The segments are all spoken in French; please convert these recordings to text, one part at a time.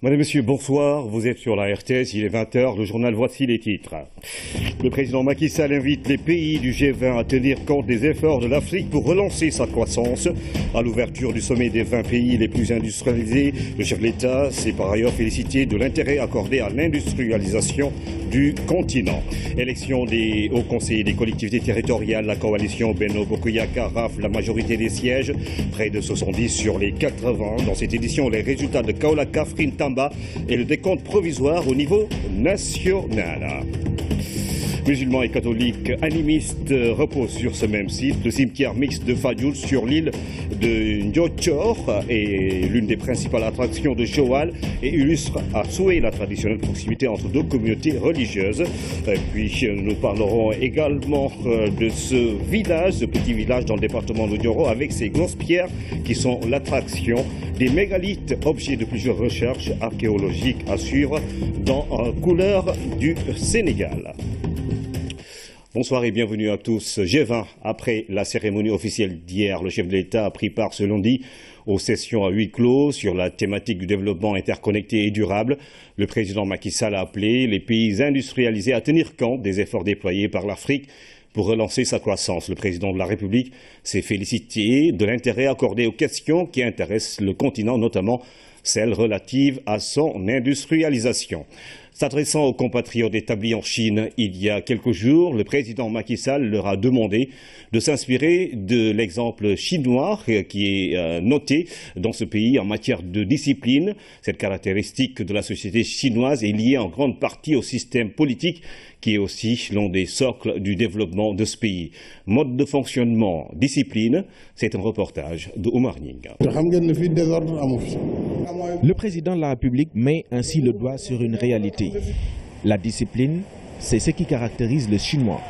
Madame, Monsieur, bonsoir. Vous êtes sur la RTS, il est 20h. Le journal, voici les titres. Le président Macky Sall invite les pays du G20 à tenir compte des efforts de l'Afrique pour relancer sa croissance. À l'ouverture du sommet des 20 pays les plus industrialisés, le chef de l'État s'est par ailleurs félicité de l'intérêt accordé à l'industrialisation du continent. Élection au Conseil des collectivités territoriales, la coalition Benno Bokk Yakaar rafle la majorité des sièges, près de 70 sur les 80. Dans cette édition, les résultats de Kaolack, Kaffrine, Tamba et le décompte provisoire au niveau national. Musulmans et catholiques animistes reposent sur ce même site. Le cimetière mixte de Fadioul sur l'île de Ndiotchor est l'une des principales attractions de Joal et illustre à souhait la traditionnelle proximité entre deux communautés religieuses. Puis nous parlerons également de ce village, ce petit village dans le département de Nioro avec ses grosses pierres qui sont l'attraction des mégalithes, objets de plusieurs recherches archéologiques à suivre dans couleur du Sénégal. Bonsoir et bienvenue à tous. G20, après la cérémonie officielle d'hier, le chef de l'État a pris part ce lundi aux sessions à huis clos sur la thématique du développement interconnecté et durable. Le président Macky Sall a appelé les pays industrialisés à tenir compte des efforts déployés par l'Afrique pour relancer sa croissance. Le président de la République s'est félicité de l'intérêt accordé aux questions qui intéressent le continent, notamment celles relatives à son industrialisation. S'adressant aux compatriotes établis en Chine il y a quelques jours, le président Macky Sall leur a demandé de s'inspirer de l'exemple chinois qui est noté dans ce pays en matière de discipline. Cette caractéristique de la société chinoise est liée en grande partie au système politique qui est aussi l'un des socles du développement de ce pays. Mode de fonctionnement, discipline, c'est un reportage de Oumar Ning. Le président de la République met ainsi le doigt sur une réalité. La discipline, c'est ce qui caractérise le Chinois.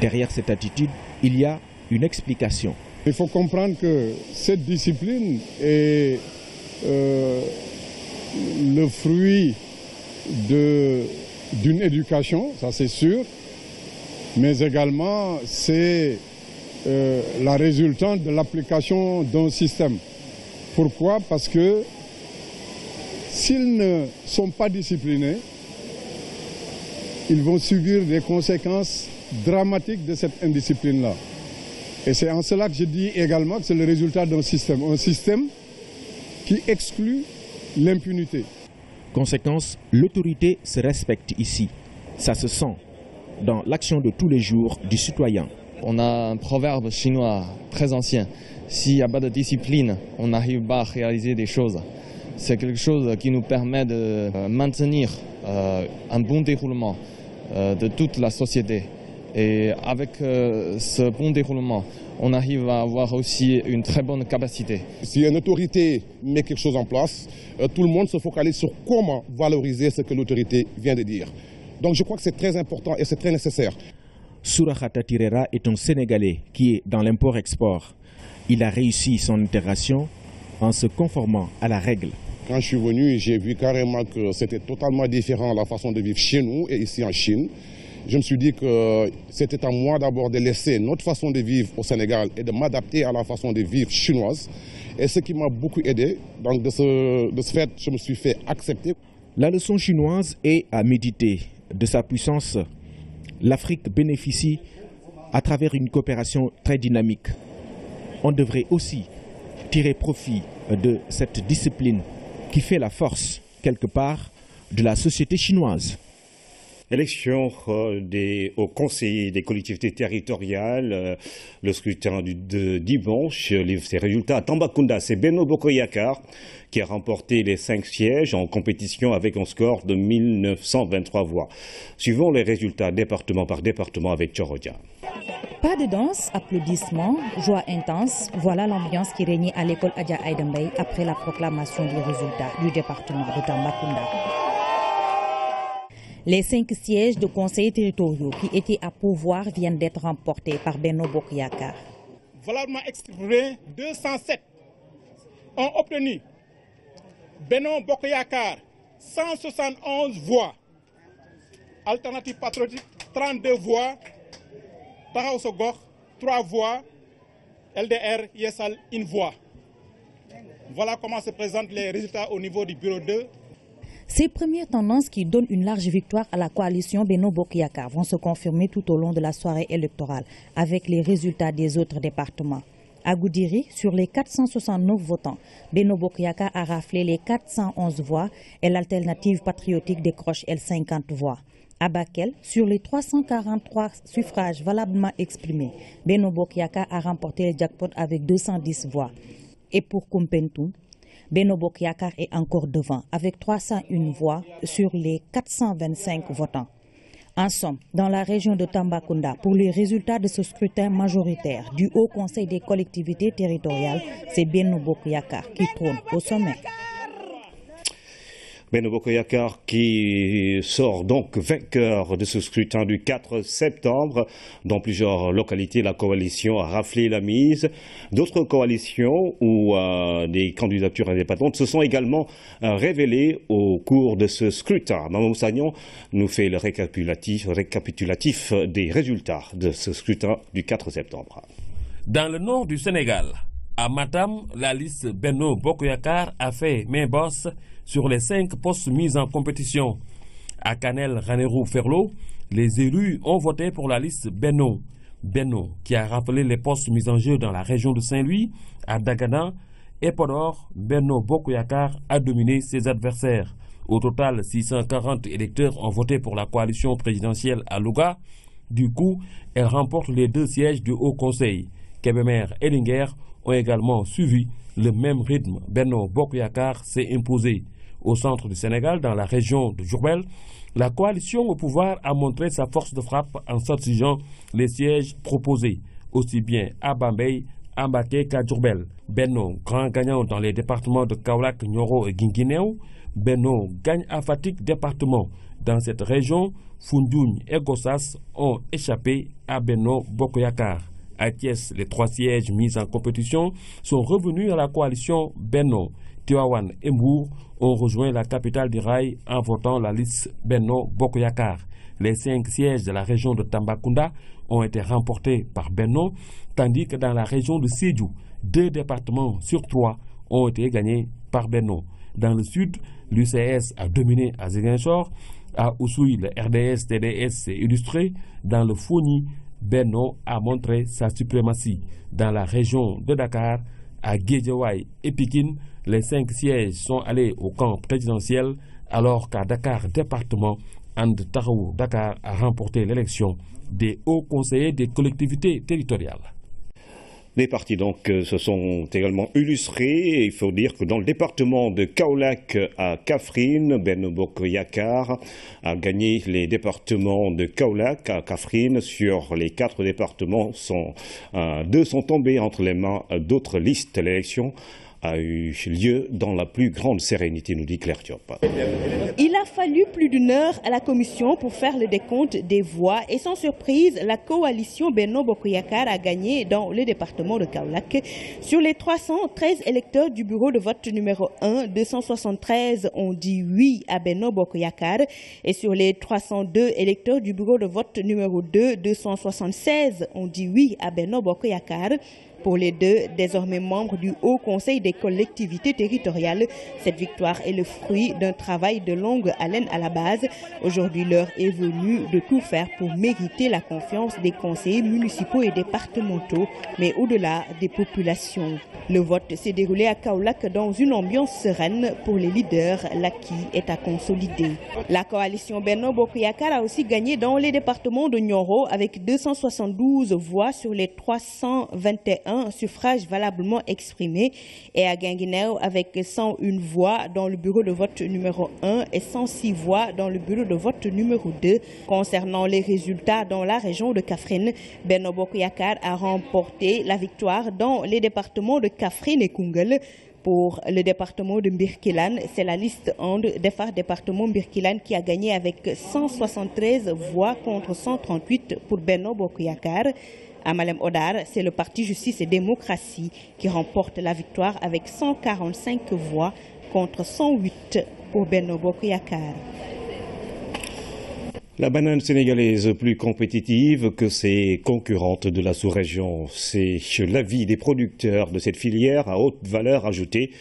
Derrière cette attitude, il y a une explication. Il faut comprendre que cette discipline est le fruit d'une éducation, ça c'est sûr, mais également c'est la résultante de l'application d'un système. Pourquoi? Parce que s'ils ne sont pas disciplinés, ils vont subir des conséquences dramatiques de cette indiscipline-là. Et c'est en cela que je dis également que c'est le résultat d'un système. Un système qui exclut l'impunité. Conséquence, l'autorité se respecte ici. Ça se sent dans l'action de tous les jours du citoyen. On a un proverbe chinois très ancien. S'il n'y a pas de discipline, on n'arrive pas à réaliser des choses. C'est quelque chose qui nous permet de maintenir un bon déroulement de toute la société. Et avec ce bon déroulement, on arrive à avoir aussi une très bonne capacité. Si une autorité met quelque chose en place, tout le monde se focalise sur comment valoriser ce que l'autorité vient de dire. Donc je crois que c'est très important et c'est très nécessaire. Sourakhata Tirera est un Sénégalais qui est dans l'import-export. Il a réussi son intégration en se conformant à la règle. Quand je suis venu, j'ai vu carrément que c'était totalement différent la façon de vivre chez nous et ici en Chine. Je me suis dit que c'était à moi d'abord de laisser notre façon de vivre au Sénégal et de m'adapter à la façon de vivre chinoise. Et ce qui m'a beaucoup aidé, donc de ce fait, je me suis fait accepter. La leçon chinoise est à méditer. De sa puissance, l'Afrique bénéficie à travers une coopération très dynamique. On devrait aussi tirer profit de cette discipline qui fait la force, quelque part, de la société chinoise. Élection au Conseil des collectivités territoriales, le scrutin de dimanche, ses résultats à Tambacounda, c'est Benno Bokk Yakaar qui a remporté les 5 sièges en compétition avec un score de 1923 voix. Suivons les résultats département par département avec Chorodia. Pas de danse, applaudissements, joie intense, voilà l'ambiance qui régnait à l'école Adja Aïda Mbaye après la proclamation des résultats du département de Tambacounda. Les 5 sièges de conseillers territoriaux qui étaient à pouvoir viennent d'être remportés par Benno Bokk Yakaar. Valablement exprimé, 207 ont obtenu Benno Bokk Yakaar 171 voix, Alternative Patriotique 32 voix, Taxawu Sa Gox 3 voix, LDR Yeesal 1 voix. Voilà comment se présentent les résultats au niveau du bureau 2. Ces premières tendances qui donnent une large victoire à la coalition Benno Bokk Yakaar vont se confirmer tout au long de la soirée électorale avec les résultats des autres départements. À Goudiri, sur les 469 votants, Benno Bokk Yakaar a raflé les 411 voix et l'alternative patriotique décroche elle 50 voix. À Bakel, sur les 343 suffrages valablement exprimés, Benno Bokk Yakaar a remporté le jackpot avec 210 voix. Et pour Koumpentoum, Benno Bokk Yakaar est encore devant avec 301 voix sur les 425 votants. En somme, dans la région de Tambacounda, pour les résultats de ce scrutin majoritaire du Haut Conseil des collectivités territoriales, c'est Benno Bokk Yakaar qui trône au sommet. Benno Bokk Yakaar qui sort donc vainqueur de ce scrutin du 4 septembre. Dans plusieurs localités, la coalition a raflé la mise. D'autres coalitions ou des candidatures indépendantes se sont également révélées au cours de ce scrutin. Maman Moussagnon nous fait le récapitulatif des résultats de ce scrutin du 4 septembre. Dans le nord du Sénégal, à Matam, la liste Benno Bokk Yakaar a fait main basse sur les 5 postes mis en compétition. À Kanel Ranérou-Ferlo, les élus ont voté pour la liste Benno. Benno, qui a rappelé les postes mis en jeu dans la région de Saint-Louis, à Dagana et Podor, Benno Bokk Yakaar a dominé ses adversaires. Au total, 640 électeurs ont voté pour la coalition présidentielle à Louga. Du coup, elle remporte les 2 sièges du Haut Conseil. Kébémer et Linguère ont également suivi le même rythme. Benno Bokk Yakaar s'est imposé. Au centre du Sénégal, dans la région de Diourbel, la coalition au pouvoir a montré sa force de frappe en s'exigeant les sièges proposés, aussi bien à Bambey, à Mbacké qu'à Diourbel. Benno, grand gagnant dans les départements de Kaolack, Nioro et Guinguinéo. Benno gagne à Fatick département. Dans cette région, Foundiougne et Gossas ont échappé à Benno Bokk Yakaar. À Thiès, les 3 sièges mis en compétition sont revenus à la coalition Benno. Tivaouane et Mbour ont rejoint la capitale du rail en votant la liste Benno Bokk Yakaar. Les 5 sièges de la région de Tambacounda ont été remportés par Benno, tandis que dans la région de Sédhiou, 2 départements sur 3 ont été gagnés par Benno. Dans le sud, l'UCS a dominé à Ziguinchor. À Oussouye, le RDS-TDS s'est illustré. Dans le Foni, Benno a montré sa suprématie. Dans la région de Dakar, à Guédiawaye et Pikine, les 5 sièges sont allés au camp présidentiel, alors qu'à Dakar département, And Taxawu Dakar a remporté l'élection des hauts conseillers des collectivités territoriales. Les partis donc se sont également illustrés. Il faut dire que dans le département de Kaolack à Kaffrine, Benno Bokk Yakaar a gagné les départements de Kaolack à Kaffrine. Sur les 4 départements, 2 sont tombés entre les mains d'autres listes. L'élection a eu lieu dans la plus grande sérénité, nous dit Claire Diop. Il a fallu plus d'1 heure à la commission pour faire le décompte des voix et sans surprise, la coalition Benno Bokk Yakaar a gagné dans le département de Kaolack. Sur les 313 électeurs du bureau de vote numéro 1, 273 ont dit oui à Benno Bokk Yakaar et sur les 302 électeurs du bureau de vote numéro 2, 276 ont dit oui à Benno Bokk Yakaar. Pour les 2 désormais membres du Haut Conseil des collectivités territoriales, cette victoire est le fruit d'un travail de longue haleine à la base. Aujourd'hui, l'heure est venue de tout faire pour mériter la confiance des conseillers municipaux et départementaux, mais au-delà des populations. Le vote s'est déroulé à Kaolack dans une ambiance sereine. Pour les leaders, l'acquis est à consolider. La coalition Benno Bokk Yakaar a aussi gagné dans les départements de Nioro avec 272 voix sur les 321 suffrages valablement exprimés et à Guinguinéo avec 101 voix dans le bureau de vote numéro 1 et 106 voix dans le bureau de vote numéro 2. Concernant les résultats dans la région de Kaffrine, Benno Bokk Yakaar a remporté la victoire dans les départements de Kaffrine et Koungheul. Pour le département de Birkelane, c'est la liste And Defar département Birkelane qui a gagné avec 173 voix contre 138 pour Benno Bokk Yakaar. À Malem Hodar, c'est le parti Justice et Démocratie qui remporte la victoire avec 145 voix contre 108 pour Benno Bokk Yakaar. La banane sénégalaise plus compétitive que ses concurrentes de la sous-région. C'est l'avis des producteurs de cette filière à haute valeur ajoutée.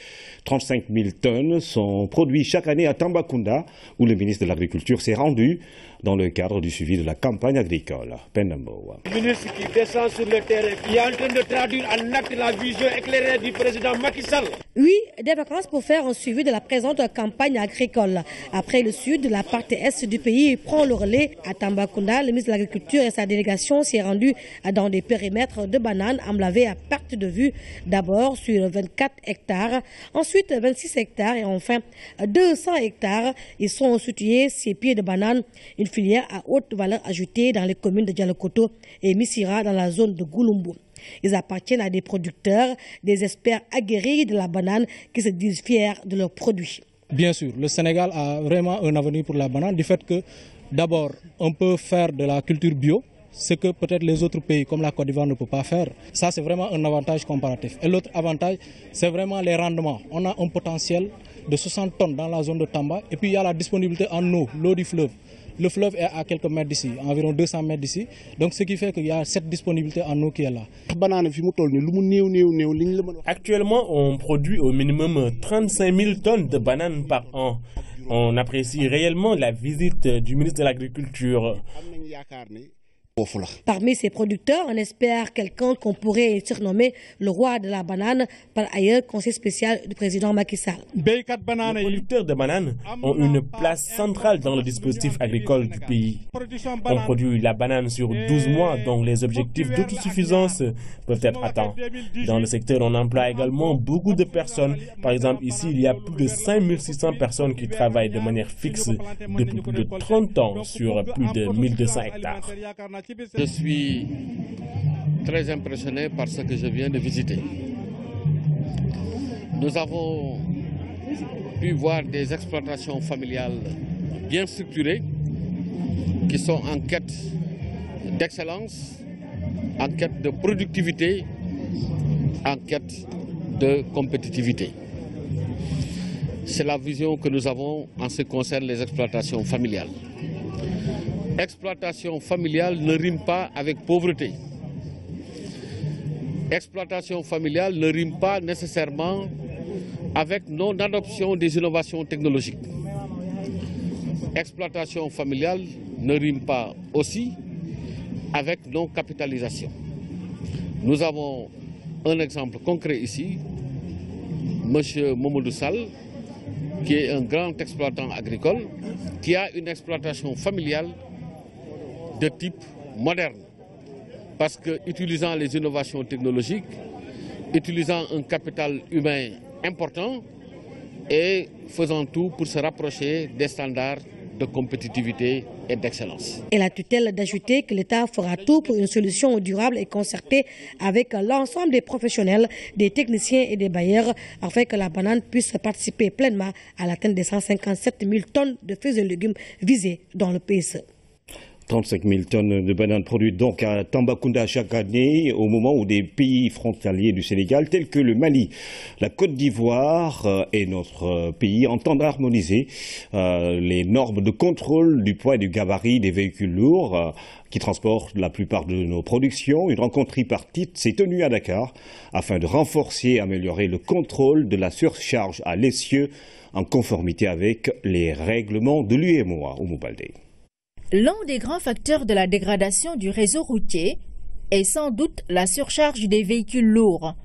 35 000 tonnes sont produites chaque année à Tambacounda, où le ministre de l'Agriculture s'est rendu dans le cadre du suivi de la campagne agricole. Pendambo. Le ministre qui descend sur le terrain, qui est en train de traduire en acte la vision éclairée du président Macky Sall. Oui, des vacances pour faire un suivi de la présente campagne agricole. Après le sud, la partie est du pays prend le relais. À Tambacounda, le ministre de l'Agriculture et sa délégation s'est rendu dans des périmètres de bananes emblavés à perte de vue. D'abord sur 24 hectares, ensuite 26 hectares et enfin 200 hectares. Ils sont situés ces pieds de bananes, une filière à haute valeur ajoutée dans les communes de Dialokoto et Missira dans la zone de Goulombou. Ils appartiennent à des producteurs, des experts aguerris de la banane qui se disent fiers de leurs produits. Bien sûr, le Sénégal a vraiment un avenir pour la banane, du fait que d'abord on peut faire de la culture bio, ce que peut-être les autres pays comme la Côte d'Ivoire ne peuvent pas faire. Ça c'est vraiment un avantage comparatif. Et l'autre avantage, c'est vraiment les rendements. On a un potentiel de 60 tonnes dans la zone de Tamba et puis il y a la disponibilité en eau, l'eau du fleuve. Le fleuve est à quelques mètres d'ici, environ 200 mètres d'ici. Donc ce qui fait qu'il y a cette disponibilité en eau qui est là. Actuellement, on produit au minimum 35 000 tonnes de bananes par an. On apprécie réellement la visite du ministre de l'Agriculture. Parmi ces producteurs, on espère quelqu'un qu'on pourrait surnommer le roi de la banane, par ailleurs conseiller spécial du président Macky Sall. Les producteurs de bananes ont une place centrale dans le dispositif agricole du pays. On produit la banane sur 12 mois, donc les objectifs d'autosuffisance peuvent être atteints. Dans le secteur, on emploie également beaucoup de personnes. Par exemple, ici, il y a plus de 5600 personnes qui travaillent de manière fixe depuis plus de 30 ans sur plus de 1200 hectares. Je suis très impressionné par ce que je viens de visiter. Nous avons pu voir des exploitations familiales bien structurées qui sont en quête d'excellence, en quête de productivité, en quête de compétitivité. C'est la vision que nous avons en ce qui concerne les exploitations familiales. Exploitation familiale ne rime pas avec pauvreté. Exploitation familiale ne rime pas nécessairement avec non-adoption des innovations technologiques. Exploitation familiale ne rime pas aussi avec non-capitalisation. Nous avons un exemple concret ici, M. Momodou Sall, qui est un grand exploitant agricole, qui a une exploitation familiale de type moderne, parce que utilisant les innovations technologiques, utilisant un capital humain important et faisant tout pour se rapprocher des standards de compétitivité et d'excellence. Et la tutelle d'ajouter que l'État fera tout pour une solution durable et concertée avec l'ensemble des professionnels, des techniciens et des bailleurs afin que la banane puisse participer pleinement à l'atteinte des 157 000 tonnes de fruits et légumes visés dans le PSE. 35 000 tonnes de bananes produites donc à Tambacounda chaque année, au moment où des pays frontaliers du Sénégal, tels que le Mali, la Côte d'Ivoire et notre pays, entendent harmoniser les normes de contrôle du poids et du gabarit des véhicules lourds qui transportent la plupart de nos productions. Une rencontre tripartite s'est tenue à Dakar afin de renforcer et améliorer le contrôle de la surcharge à l'essieu en conformité avec les règlements de l'UEMOA au Moubalde. L'un des grands facteurs de la dégradation du réseau routier est sans doute la surcharge des véhicules lourds,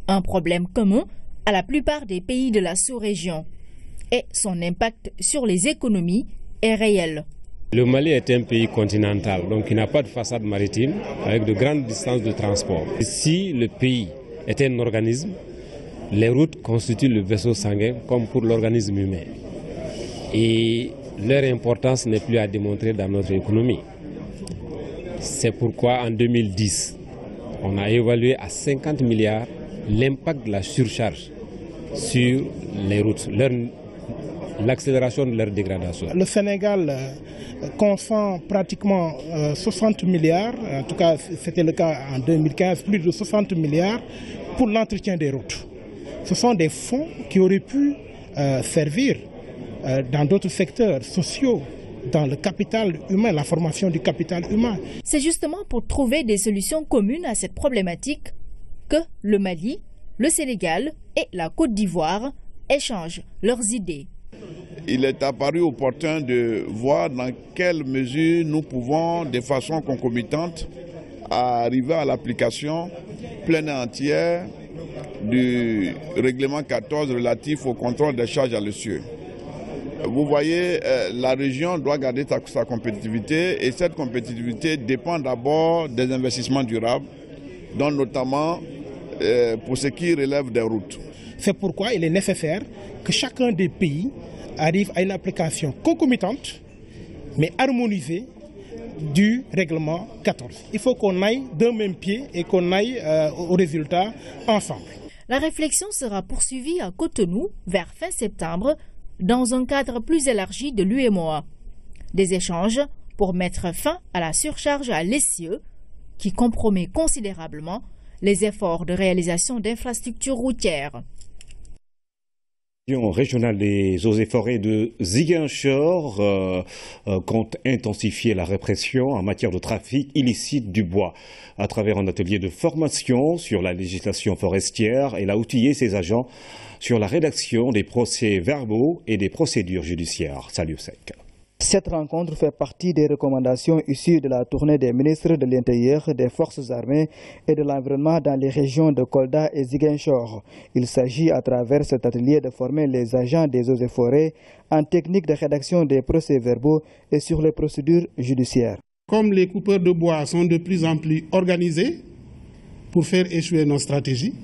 un problème commun à la plupart des pays de la sous-région, et son impact sur les économies est réel. Le Mali est un pays continental, donc il n'a pas de façade maritime avec de grandes distances de transport. Si le pays est un organisme, les routes constituent le vaisseau sanguin comme pour l'organisme humain. Et leur importance n'est plus à démontrer dans notre économie. C'est pourquoi en 2010, on a évalué à 50 milliards l'impact de la surcharge sur les routes, l'accélération de leur dégradation. Le Sénégal consent pratiquement 60 milliards, en tout cas c'était le cas en 2015, plus de 60 milliards pour l'entretien des routes. Ce sont des fonds qui auraient pu servir dans d'autres secteurs sociaux dans le capital humain, la formation du capital humain. C'est justement pour trouver des solutions communes à cette problématique que le Mali, le Sénégal et la Côte d'Ivoire échangent leurs idées. Il est apparu opportun de voir dans quelle mesure nous pouvons, de façon concomitante, arriver à l'application pleine et entière du règlement 14 relatif au contrôle des charges à l'essieu. Vous voyez, la région doit garder sa compétitivité et cette compétitivité dépend d'abord des investissements durables, dont notamment pour ce qui relève des routes. C'est pourquoi il est nécessaire que chacun des pays arrive à une application concomitante, mais harmonisée, du règlement 14. Il faut qu'on aille d'un même pied et qu'on aille au résultat ensemble. La réflexion sera poursuivie à Cotonou vers fin septembre dans un cadre plus élargi de l'UEMOA. Des échanges pour mettre fin à la surcharge à l'essieu qui compromet considérablement les efforts de réalisation d'infrastructures routières. La régionale des eaux et forêts de Ziguinchor compte intensifier la répression en matière de trafic illicite du bois. À travers un atelier de formation sur la législation forestière, elle a outillé ses agents sur la rédaction des procès-verbaux et des procédures judiciaires. Salut Sec. Cette rencontre fait partie des recommandations issues de la tournée des ministres de l'Intérieur, des Forces armées et de l'Environnement dans les régions de Kolda et Ziguinchor. Il s'agit à travers cet atelier de former les agents des eaux et forêts en technique de rédaction des procès-verbaux et sur les procédures judiciaires. Comme les coupeurs de bois sont de plus en plus organisés pour faire échouer nos stratégies,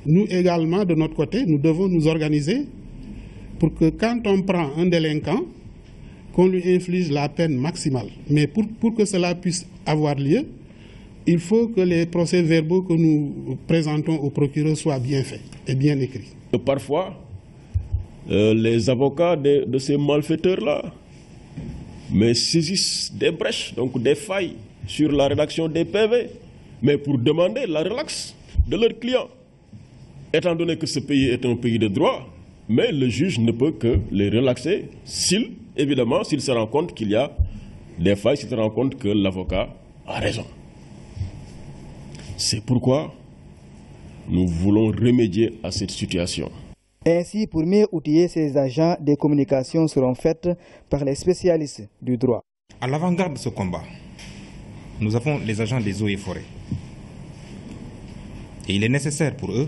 nous également, de notre côté, nous devons nous organiser pour que quand on prend un délinquant, qu'on lui inflige la peine maximale. Mais pour que cela puisse avoir lieu, il faut que les procès-verbaux que nous présentons au procureur soient bien faits et bien écrits. Parfois, les avocats de ces malfaiteurs-là saisissent des brèches, donc des failles sur la rédaction des PV, mais pour demander la relaxe de leurs clients. Étant donné que ce pays est un pays de droit, mais le juge ne peut que les relaxer évidemment, s'il se rend compte qu'il y a des failles, s'il se rend compte que l'avocat a raison. C'est pourquoi nous voulons remédier à cette situation. Ainsi, pour mieux outiller ces agents, des communications seront faites par les spécialistes du droit. À l'avant-garde de ce combat, nous avons les agents des eaux et forêts. Et il est nécessaire pour eux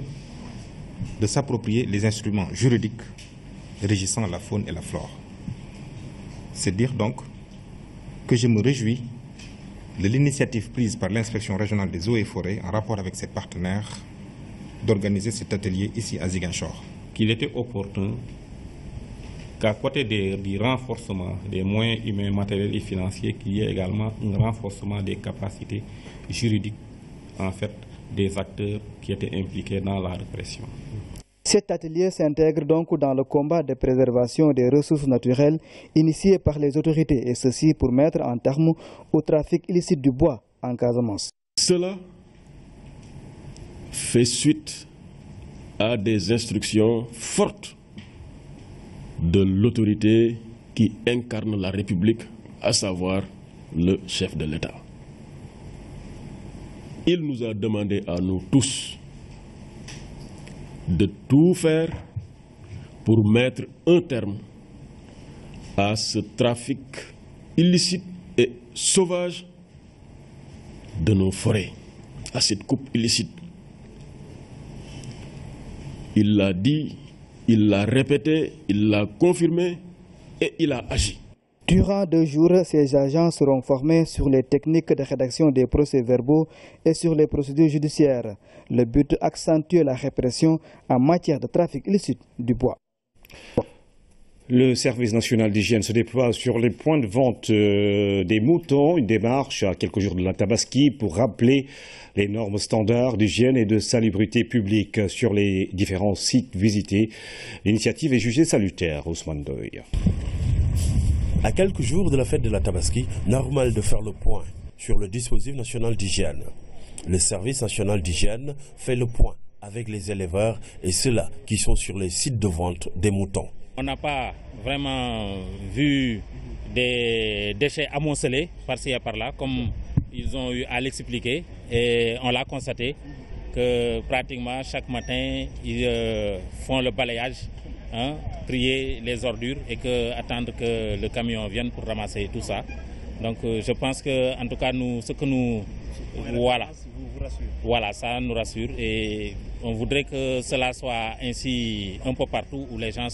de s'approprier les instruments juridiques régissant la faune et la flore. C'est dire donc que je me réjouis de l'initiative prise par l'inspection régionale des eaux et forêts en rapport avec ses partenaires d'organiser cet atelier ici à Ziguinchor. Qu'il était opportun qu'à côté du renforcement des moyens humains, matériels et financiers, qu'il y ait également un renforcement des capacités juridiques des acteurs qui étaient impliqués dans la répression. Cet atelier s'intègre donc dans le combat de préservation des ressources naturelles initié par les autorités, et ceci pour mettre un terme au trafic illicite du bois en Casamance. Cela fait suite à des instructions fortes de l'autorité qui incarne la République, à savoir le chef de l'État. Il nous a demandé à nous tous de tout faire pour mettre un terme à ce trafic illicite et sauvage de nos forêts, à cette coupe illicite. Il l'a dit, il l'a répété, il l'a confirmé et il a agi. Durant 2 jours, ces agents seront formés sur les techniques de rédaction des procès-verbaux et sur les procédures judiciaires. Le but, accentuer la répression en matière de trafic illicite du bois. Le service national d'hygiène se déploie sur les points de vente des moutons, une démarche à quelques jours de la Tabaski pour rappeler les normes standards d'hygiène et de salubrité publique sur les différents sites visités. L'initiative est jugée salutaire, Ousmane Doy. À quelques jours de la fête de la Tabaski, normal de faire le point sur le dispositif national d'hygiène. Le service national d'hygiène fait le point avec les éleveurs et ceux-là qui sont sur les sites de vente des moutons. On n'a pas vraiment vu des déchets amoncelés par-ci et par-là, comme ils ont eu à l'expliquer. Et on l'a constaté que pratiquement chaque matin, ils font le balayage, trier les ordures et attendre que le camion vienne pour ramasser tout ça. Donc je pense que, en tout cas, voilà, ça nous rassure et on voudrait que cela soit ainsi un peu partout où les gens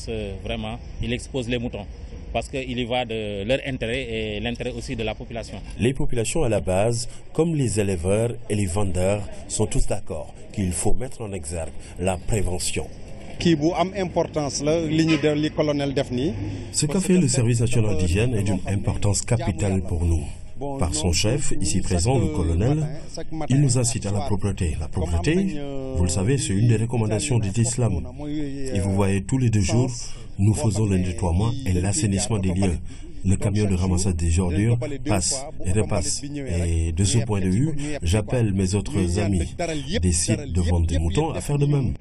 vraiment ils exposent les moutons parce qu'il y va de leur intérêt et l'intérêt aussi de la population. Les populations à la base, comme les éleveurs et les vendeurs, sont tous d'accord qu'il faut mettre en exergue la prévention. Ce qu'a fait le service national d'hygiène est d'une importance capitale pour nous. Par son chef, ici présent, le colonel, il nous incite à la propreté. La propreté, vous le savez, c'est une des recommandations de l'islam. Et vous voyez, tous les 2 jours, nous faisons le nettoiement et l'assainissement des lieux. Le camion de ramassage des ordures passe et repasse. Et de ce point de vue, j'appelle mes autres amis des sites de vente des moutons à faire de même.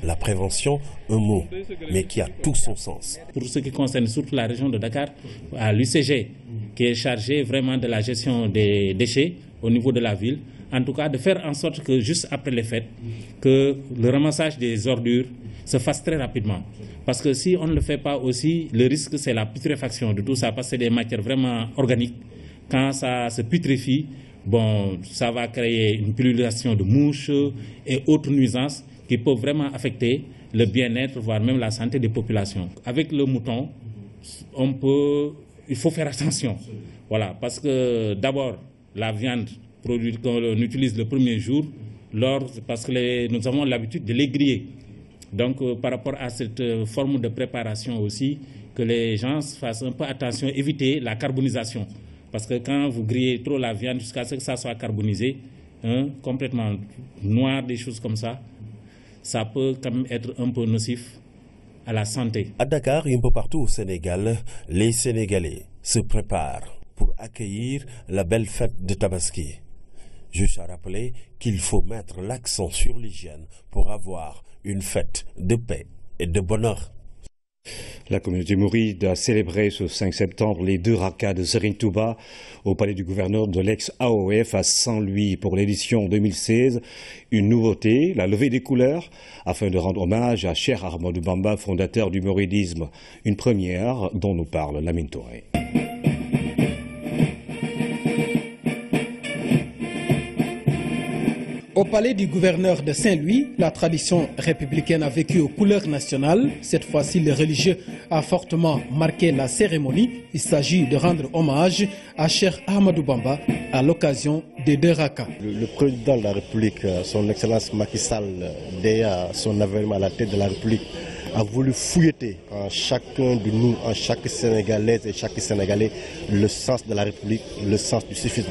La prévention, un mot, mais qui a tout son sens. Pour ce qui concerne surtout la région de Dakar, à l'UCG, qui est chargé vraiment de la gestion des déchets au niveau de la ville, en tout cas de faire en sorte que juste après les fêtes, que le ramassage des ordures se fasse très rapidement. Parce que si on ne le fait pas aussi, le risque c'est la putréfaction de tout ça, parce que c'est des matières vraiment organiques. Quand ça se putréfie, ça va créer une pullulation de mouches et autres nuisances qui peuvent vraiment affecter le bien-être, voire même la santé des populations. Avec le mouton, il faut faire attention. Voilà, parce que d'abord, la viande produite qu'on utilise le premier jour, parce que nous avons l'habitude de les griller. Donc, par rapport à cette forme de préparation aussi, que les gens fassent un peu attention, éviter la carbonisation. Parce que quand vous grillez trop la viande jusqu'à ce que ça soit carbonisé, complètement noir, des choses comme ça, ça peut quand même être un peu nocif à la santé. À Dakar et un peu partout au Sénégal, les Sénégalais se préparent pour accueillir la belle fête de Tabaski. Juste à rappeler qu'il faut mettre l'accent sur l'hygiène pour avoir une fête de paix et de bonheur. La communauté mouride a célébré ce 5 septembre les 2 rakas de Serigne Touba au palais du gouverneur de l'ex-AOF à Saint-Louis pour l'édition 2016. Une nouveauté, la levée des couleurs, afin de rendre hommage à Cheikh Ahmadou Bamba, fondateur du mouridisme. Une première dont nous parle Lamine Touré. Au palais du gouverneur de Saint-Louis, la tradition républicaine a vécu aux couleurs nationales. Cette fois-ci, le religieux a fortement marqué la cérémonie. Il s'agit de rendre hommage à Cheikh Ahmadou Bamba à l'occasion des 2 rakas. Le président de la République, son Excellence Macky Sall, dès son avènement à la tête de la République, a voulu fouilleter en chacun de nous, en chaque Sénégalaise et chaque Sénégalais, le sens de la République, le sens du civisme.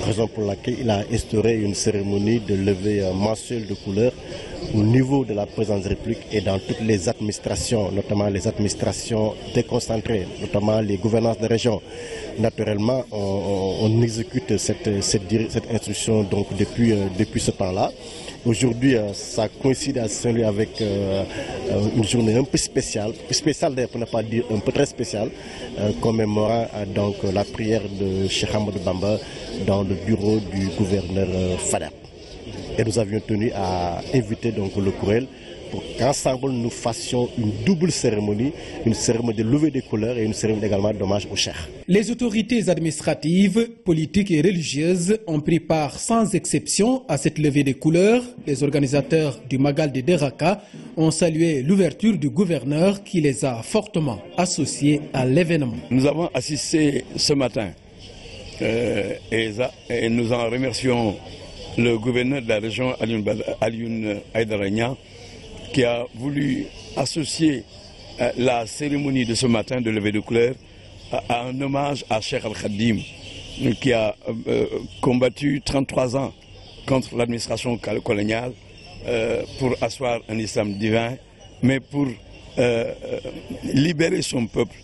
Raison pour laquelle il a instauré une cérémonie de levée mensuelle de couleurs au niveau de la présidence de la République et dans toutes les administrations, notamment les administrations déconcentrées, notamment les gouvernances de région. Naturellement, on exécute cette instruction donc depuis ce temps-là. Aujourd'hui, ça coïncide à Saint-Louis avec une journée un peu spéciale d'ailleurs pour ne pas dire un peu très spéciale, commémorant donc la prière de Cheikh Ahmadou Bamba dans le bureau du gouverneur Fadab. Et nous avions tenu à inviter donc le Kourel pour qu'ensemble nous fassions une double cérémonie, une cérémonie de levée des couleurs et une cérémonie également d'hommage au Cheikh. Les autorités administratives, politiques et religieuses ont pris part sans exception à cette levée des couleurs. Les organisateurs du Magal des 2 rakas ont salué l'ouverture du gouverneur qui les a fortement associés à l'événement. Nous avons assisté ce matin et nous en remercions le gouverneur de la région Alioune Aïdara Niang qui a voulu associer la cérémonie de ce matin de levée de couleurs à un hommage à Cheikh Al-Khadim qui a combattu 33 ans contre l'administration coloniale pour asseoir un islam divin, mais pour libérer son peuple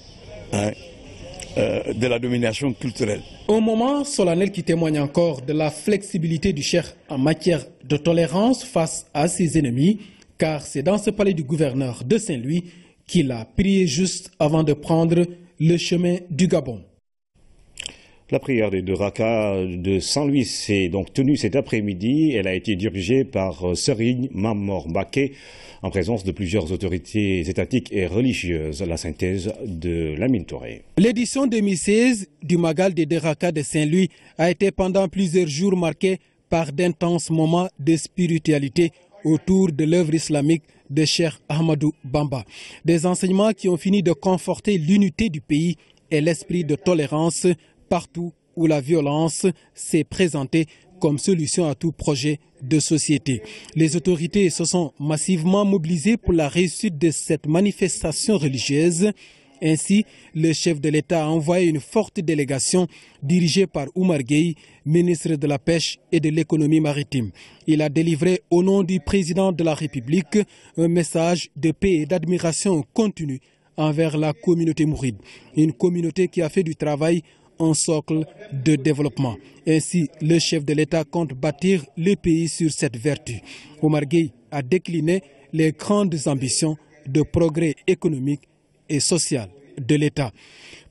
de la domination culturelle. Un moment solennel qui témoigne encore de la flexibilité du cheikh en matière de tolérance face à ses ennemis. car c'est dans ce palais du gouverneur de Saint-Louis qu'il a prié juste avant de prendre le chemin du Gabon. La prière des deux rakas de Saint-Louis s'est donc tenue cet après-midi. Elle a été dirigée par Serigne Mamor Mbacké en présence de plusieurs autorités étatiques et religieuses. La synthèse de Lamine Touré. L'édition 2016 du Magal des deux rakas de Saint-Louis a été pendant plusieurs jours marquée par d'intenses moments de spiritualité autour de l'œuvre islamique de Cheikh Ahmadou Bamba. Des enseignements qui ont fini de conforter l'unité du pays et l'esprit de tolérance partout où la violence s'est présentée comme solution à tout projet de société. Les autorités se sont massivement mobilisées pour la réussite de cette manifestation religieuse. Ainsi, le chef de l'État a envoyé une forte délégation dirigée par Oumar Gueye, ministre de la Pêche et de l'Économie maritime. Il a délivré au nom du président de la République un message de paix et d'admiration continue envers la communauté mouride. Une communauté qui a fait du travail un socle de développement. Ainsi, le chef de l'État compte bâtir le pays sur cette vertu. Oumar Gueye a décliné les grandes ambitions de progrès économique et social de l'État.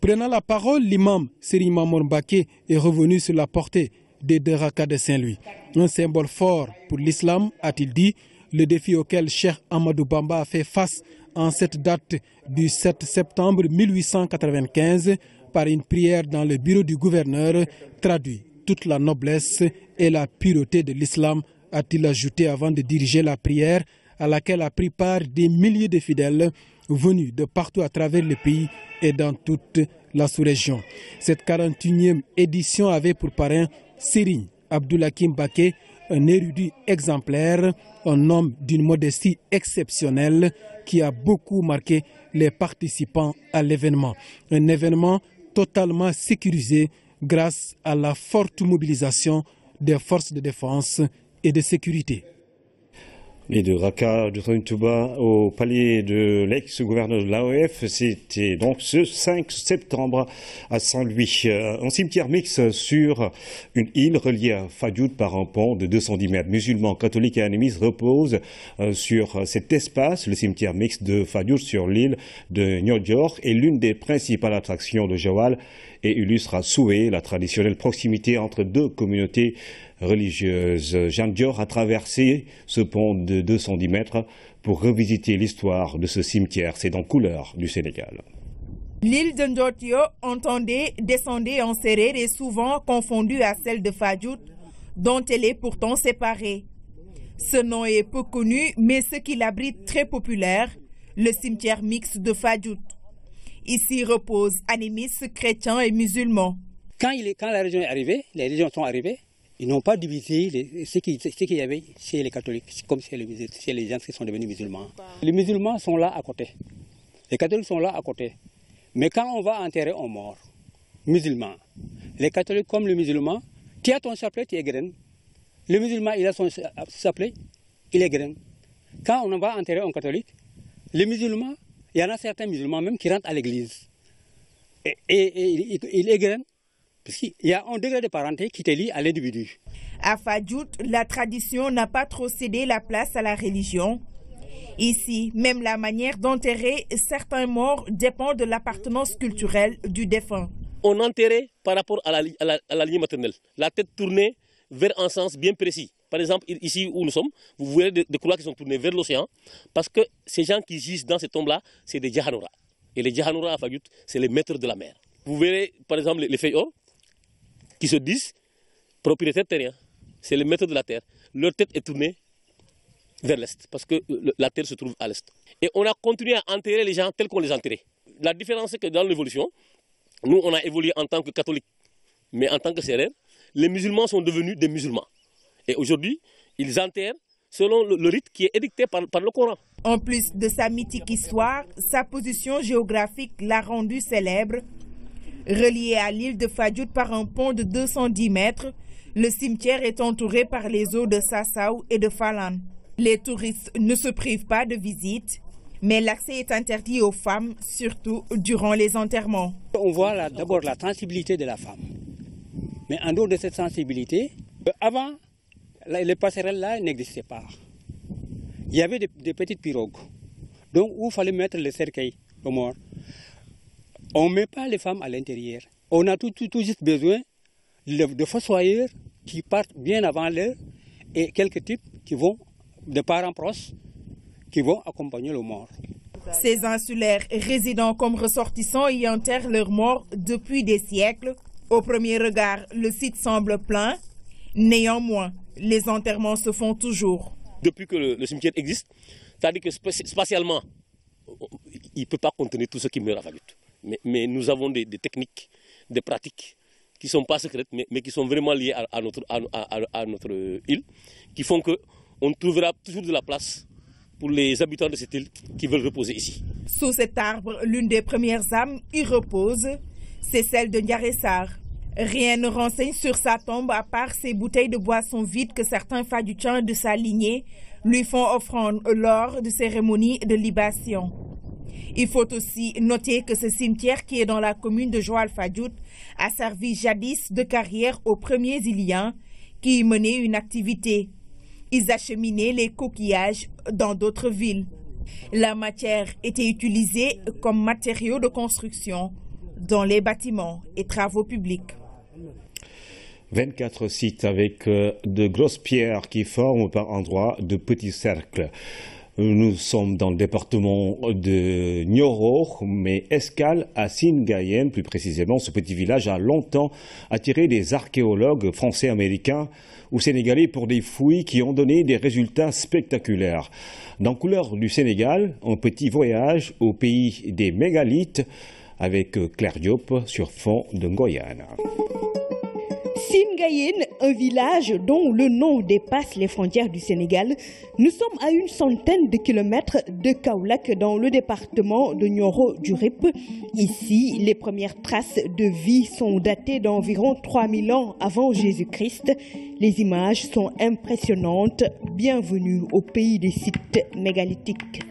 Prenant la parole, l'imam Serigne Mamor Mbacké est revenu sur la portée des deux rakas de Saint-Louis. Un symbole fort pour l'islam, a-t-il dit, le défi auquel Cheikh Ahmadou Bamba a fait face en cette date du 7 septembre 1895 par une prière dans le bureau du gouverneur traduit toute la noblesse et la pureté de l'islam, a-t-il ajouté avant de diriger la prière à laquelle a pris part des milliers de fidèles venus de partout à travers le pays et dans toute la sous-région. Cette 41e édition avait pour parrain Serigne Abdoulakim Mbacké, un érudit exemplaire, un homme d'une modestie exceptionnelle qui a beaucoup marqué les participants à l'événement. Un événement totalement sécurisé grâce à la forte mobilisation des forces de défense et de sécurité. Les deux rakas de Touba au palais de l'ex-gouverneur de l'AOF, c'était donc ce 5 septembre à Saint-Louis. Un cimetière mixte sur une île reliée à Fadiout par un pont de 210 mètres. Musulmans, catholiques et animistes reposent sur cet espace. Le cimetière mixte de Fadiout sur l'île de Niodior est l'une des principales attractions de Joal et illustre à souhait la traditionnelle proximité entre deux communautés religieuse. Jeanne Dior a traversé ce pont de 210 mètres pour revisiter l'histoire de ce cimetière. C'est dans Couleur du Sénégal. L'île de Ndotio, entendez, descendez en Sérère, est souvent confondue à celle de Fadiout, dont elle est pourtant séparée. Ce nom est peu connu, mais ce qui l'abrite très populaire, le cimetière mixte de Fadiout. Ici reposent animistes, chrétiens et musulmans. Quand la religion est arrivée, les religions sont arrivées, ils n'ont pas divisé ce qu'il y avait chez les catholiques, comme chez les gens qui sont devenus musulmans. Les musulmans sont là à côté, les catholiques sont là à côté. Mais quand on va enterrer un mort, musulman, les catholiques comme les musulmans, tu as ton chapelet, tu es graine. Le musulman, il a son chapelet, il est graine. Quand on va enterrer un catholique, les musulmans, il y en a certains musulmans même qui rentrent à l'église. Et il est graine. Il y a un degré de parenté qui te lie à l'individu. À Fadiout, la tradition n'a pas trop cédé la place à la religion. Ici, même la manière d'enterrer certains morts dépend de l'appartenance culturelle du défunt. On enterrait par rapport à la lignée maternelle, la tête tournée vers un sens bien précis. Par exemple, ici où nous sommes, vous voyez des couloirs qui sont tournés vers l'océan, parce que ces gens qui gisent dans ces tombes-là, c'est des Djahanoura. Et les Djahanoura à Fadiout, c'est les maîtres de la mer. Vous verrez, par exemple, les Feuilles qui se disent propriétaires terriens. C'est les maîtres de la terre. Leur tête est tournée vers l'est, parce que la terre se trouve à l'est. Et on a continué à enterrer les gens tels qu'on les enterrait. La différence, c'est que dans l'évolution, nous, on a évolué en tant que catholiques, mais en tant que sérères, les musulmans sont devenus des musulmans. Et aujourd'hui, ils enterrent selon le rite qui est édicté par le Coran. En plus de sa mythique histoire, sa position géographique l'a rendu célèbre. Relié à l'île de Fadiout par un pont de 210 mètres, le cimetière est entouré par les eaux de Sassaou et de Falan. Les touristes ne se privent pas de visite, mais l'accès est interdit aux femmes, surtout durant les enterrements. On voit d'abord la sensibilité de la femme. Mais en dehors de cette sensibilité, avant, les passerelles là n'existaient pas. il y avait des petites pirogues. Donc, où il fallait mettre les cercueils de mort. On ne met pas les femmes à l'intérieur. On a tout juste besoin de fossoyeurs qui partent bien avant l'heure et quelques types qui vont, de parents proches, qui vont accompagner le mort. Ces insulaires résidant comme ressortissants y enterrent leurs morts depuis des siècles. Au premier regard, le site semble plein. Néanmoins, les enterrements se font toujours. Depuis que le cimetière existe, c'est-à-dire que spatialement, il ne peut pas contenir tout ce qui meurt à Fadjout. Mais nous avons des techniques, des pratiques qui ne sont pas secrètes, mais qui sont vraiment liées à notre île, qui font qu'on trouvera toujours de la place pour les habitants de cette île qui veulent reposer ici. Sous cet arbre, l'une des premières âmes y repose, c'est celle de Ndiaressar. Rien ne renseigne sur sa tombe à part ces bouteilles de boissons vides que certains Fadjoutiens de sa lignée lui font offrande lors de cérémonies de libation. Il faut aussi noter que ce cimetière qui est dans la commune de Joal-Fadjout a servi jadis de carrière aux premiers Iliens qui y menaient une activité. Ils acheminaient les coquillages dans d'autres villes. La matière était utilisée comme matériau de construction dans les bâtiments et travaux publics. 24 sites avec de grosses pierres qui forment par endroits de petits cercles. Nous sommes dans le département de Nioro, mais escale à Singayen, plus précisément. Ce petit village a longtemps attiré des archéologues français-américains ou sénégalais pour des fouilles qui ont donné des résultats spectaculaires. Dans Couleurs du Sénégal, un petit voyage au pays des mégalithes avec Claire Diop sur fond de Ngoyane. Singayen, un village dont le nom dépasse les frontières du Sénégal. Nous sommes à une centaine de kilomètres de Kaolack dans le département de Nioro du Rip. Ici, les premières traces de vie sont datées d'environ 3000 ans avant Jésus-Christ. Les images sont impressionnantes. Bienvenue au pays des sites mégalithiques.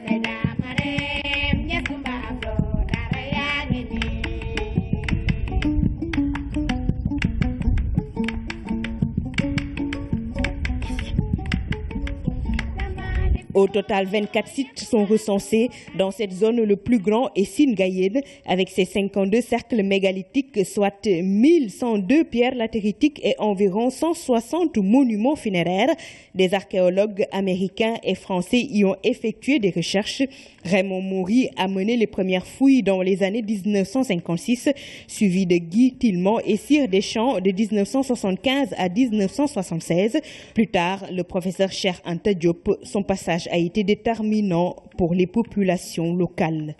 Au total, 24 sites sont recensés dans cette zone. Le plus grand est Singayen, avec ses 52 cercles mégalithiques, soit 1102 pierres latéritiques et environ 160 monuments funéraires. Des archéologues américains et français y ont effectué des recherches. Raymond Maury a mené les premières fouilles dans les années 1956, suivi de Guy Tillemont et Cyr Deschamps de 1975 à 1976. Plus tard, le professeur Cheikh Anta Diop, son passage a été déterminant pour les populations locales.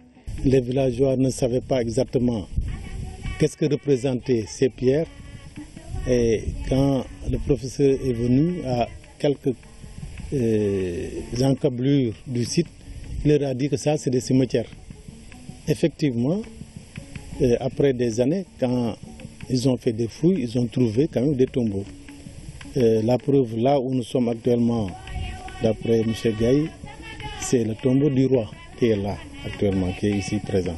Les villageois ne savaient pas exactement qu'est-ce que représentaient ces pierres. Et quand le professeur est venu à quelques encablures du site, il leur a dit que ça, c'est des cimetières. Effectivement, après des années, quand ils ont fait des fouilles, ils ont trouvé quand même des tombeaux. La preuve, là où nous sommes actuellement, d'après M. Gaye, c'est le tombeau du roi qui est là actuellement, qui est ici présent.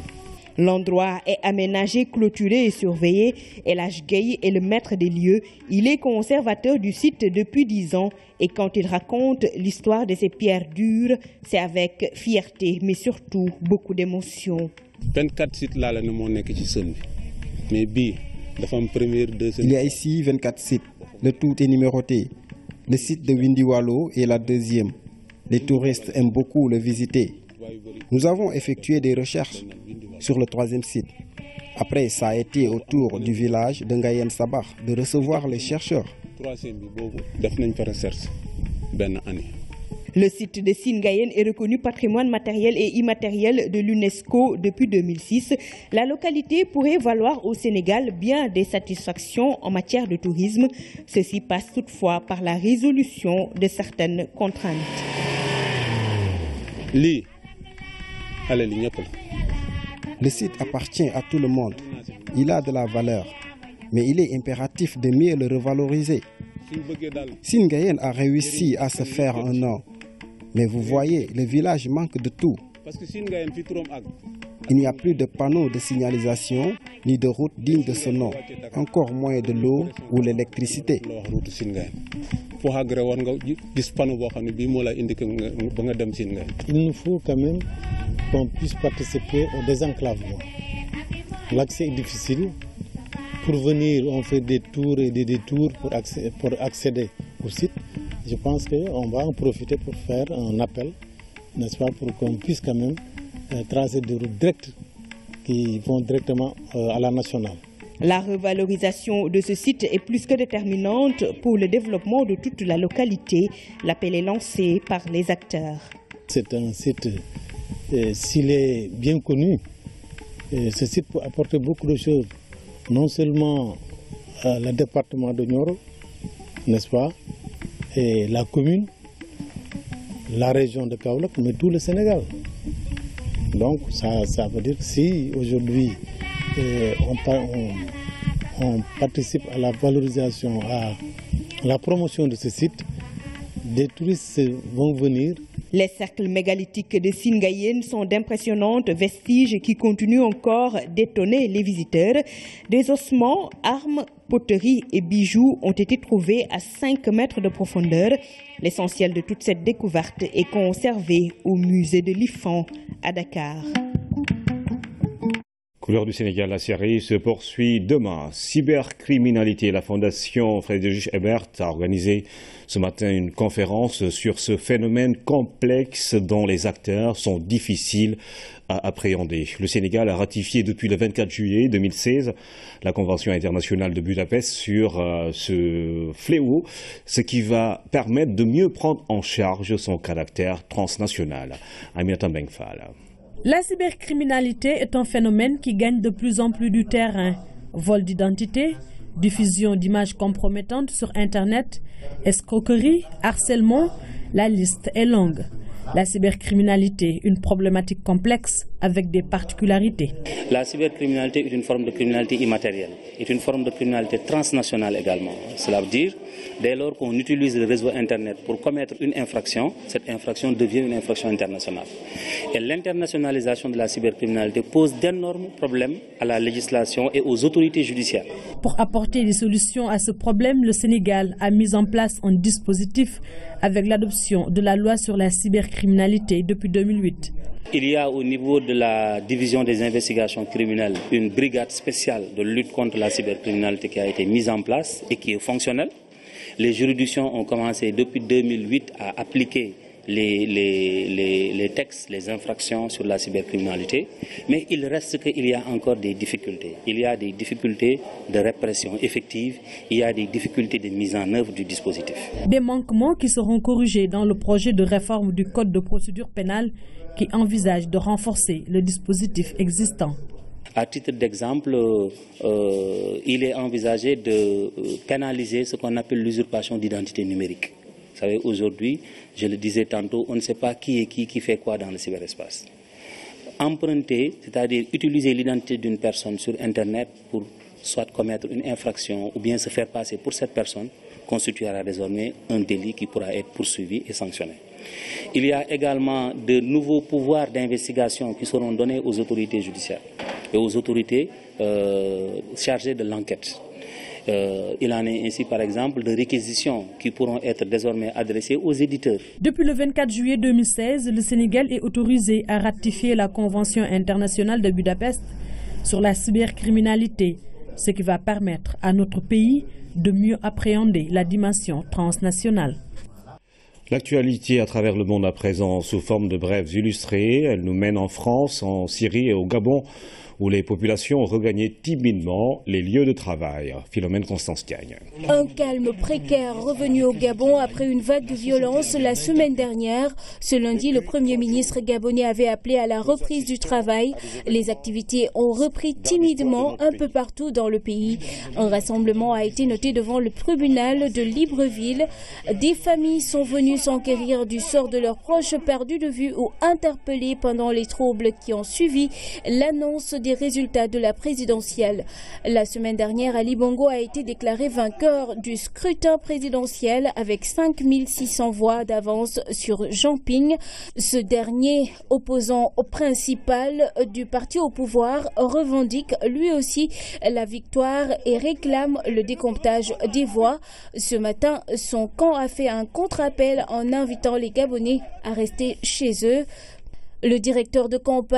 L'endroit est aménagé, clôturé et surveillé. Elhadj Gaye est le maître des lieux. Il est conservateur du site depuis 10 ans. Et quand il raconte l'histoire de ces pierres dures, c'est avec fierté, mais surtout beaucoup d'émotion. 24 sites là, mais il y a ici 24 sites. Le tout est numéroté. Le site de Windiwalo est la deuxième. Les touristes aiment beaucoup le visiter. Nous avons effectué des recherches sur le troisième site. Après, ça a été au tour du village de Ngayen Sabah de recevoir les chercheurs. Le site de Singayen est reconnu patrimoine matériel et immatériel de l'UNESCO depuis 2006. La localité pourrait valoir au Sénégal bien des satisfactions en matière de tourisme. Ceci passe toutefois par la résolution de certaines contraintes. Le site appartient à tout le monde. Il a de la valeur, mais il est impératif de mieux le revaloriser. Singayen a réussi à se faire un nom. Mais vous voyez, le village manque de tout. Il n'y a plus de panneaux de signalisation, ni de route digne de ce nom, encore moins de l'eau ou l'électricité. Il nous faut quand même qu'on puisse participer au désenclavement. L'accès est difficile. Pour venir, on fait des tours et des détours pour accéder au site. Je pense qu'on va en profiter pour faire un appel, n'est-ce pas, pour qu'on puisse quand même tracer des routes directes qui vont directement à la nationale. La revalorisation de ce site est plus que déterminante pour le développement de toute la localité. L'appel est lancé par les acteurs. C'est un site, s'il est bien connu, ce site peut apporter beaucoup de choses, non seulement le département de Nioro, n'est-ce pas, et la commune, la région de Kaolack, mais tout le Sénégal. Donc ça veut dire que si aujourd'hui on participe à la valorisation, à la promotion de ce site, des touristes vont venir. Les cercles mégalithiques de Sine-Gayène sont d'impressionnantes vestiges qui continuent encore d'étonner les visiteurs. Des ossements, armes, poteries et bijoux ont été trouvés à 5 mètres de profondeur. L'essentiel de toute cette découverte est conservé au musée de l'IFAN à Dakar. Couleur du Sénégal, la série se poursuit demain. Cybercriminalité. La Fondation Friedrich Ebert a organisé ce matin une conférence sur ce phénomène complexe dont les acteurs sont difficiles à appréhender. Le Sénégal a ratifié depuis le 24 juillet 2016 la Convention internationale de Budapest sur ce fléau, ce qui va permettre de mieux prendre en charge son caractère transnational. Aminata Bengfal. La cybercriminalité est un phénomène qui gagne de plus en plus du terrain. Vol d'identité, diffusion d'images compromettantes sur Internet, escroquerie, harcèlement, la liste est longue. La cybercriminalité, une problématique complexe avec des particularités. La cybercriminalité est une forme de criminalité immatérielle, est une forme de criminalité transnationale également. Cela veut dire, dès lors qu'on utilise le réseau Internet pour commettre une infraction, cette infraction devient une infraction internationale. Et l'internationalisation de la cybercriminalité pose d'énormes problèmes à la législation et aux autorités judiciaires. Pour apporter des solutions à ce problème, le Sénégal a mis en place un dispositif avec l'adoption de la loi sur la cybercriminalité depuis 2008. Il y a au niveau de la division des investigations criminelles une brigade spéciale de lutte contre la cybercriminalité qui a été mise en place et qui est fonctionnelle. Les juridictions ont commencé depuis 2008 à appliquer les textes, les infractions sur la cybercriminalité, mais il reste qu'il y a encore des difficultés. Il y a des difficultés de répression effective, il y a des difficultés de mise en œuvre du dispositif. Des manquements qui seront corrigés dans le projet de réforme du Code de procédure pénale qui envisage de renforcer le dispositif existant. À titre d'exemple, il est envisagé de pénaliser ce qu'on appelle l'usurpation d'identité numérique. Vous savez, aujourd'hui, je le disais tantôt, on ne sait pas qui est qui fait quoi dans le cyberespace. Emprunter, c'est-à-dire utiliser l'identité d'une personne sur Internet pour soit commettre une infraction ou bien se faire passer pour cette personne, constituera désormais un délit qui pourra être poursuivi et sanctionné. Il y a également de nouveaux pouvoirs d'investigation qui seront donnés aux autorités judiciaires et aux autorités chargées de l'enquête. Il en est ainsi, par exemple, de réquisitions qui pourront être désormais adressées aux éditeurs. Depuis le 24 juillet 2016, le Sénégal est autorisé à ratifier la Convention internationale de Budapest sur la cybercriminalité, ce qui va permettre à notre pays de mieux appréhender la dimension transnationale. L'actualité à travers le monde à présent sous forme de brèves illustrées. Elle nous mène en France, en Syrie et au Gabon, où les populations ont regagné timidement les lieux de travail. Philomène Constance-Cagne. Un calme précaire revenu au Gabon après une vague de violence la semaine dernière. Ce lundi, le Premier ministre gabonais avait appelé à la reprise du travail. Les activités ont repris timidement un peu partout dans le pays. Un rassemblement a été noté devant le tribunal de Libreville. Des familles sont venues s'enquérir du sort de leurs proches perdus de vue ou interpellés pendant les troubles qui ont suivi l'annonce des des résultats de la présidentielle. La semaine dernière, Ali Bongo a été déclaré vainqueur du scrutin présidentiel avec 5600 voix d'avance sur Jean Ping. Ce dernier, opposant principal du parti au pouvoir, revendique lui aussi la victoire et réclame le décomptage des voix. Ce matin, son camp a fait un contre-appel en invitant les Gabonais à rester chez eux. Le directeur de campagne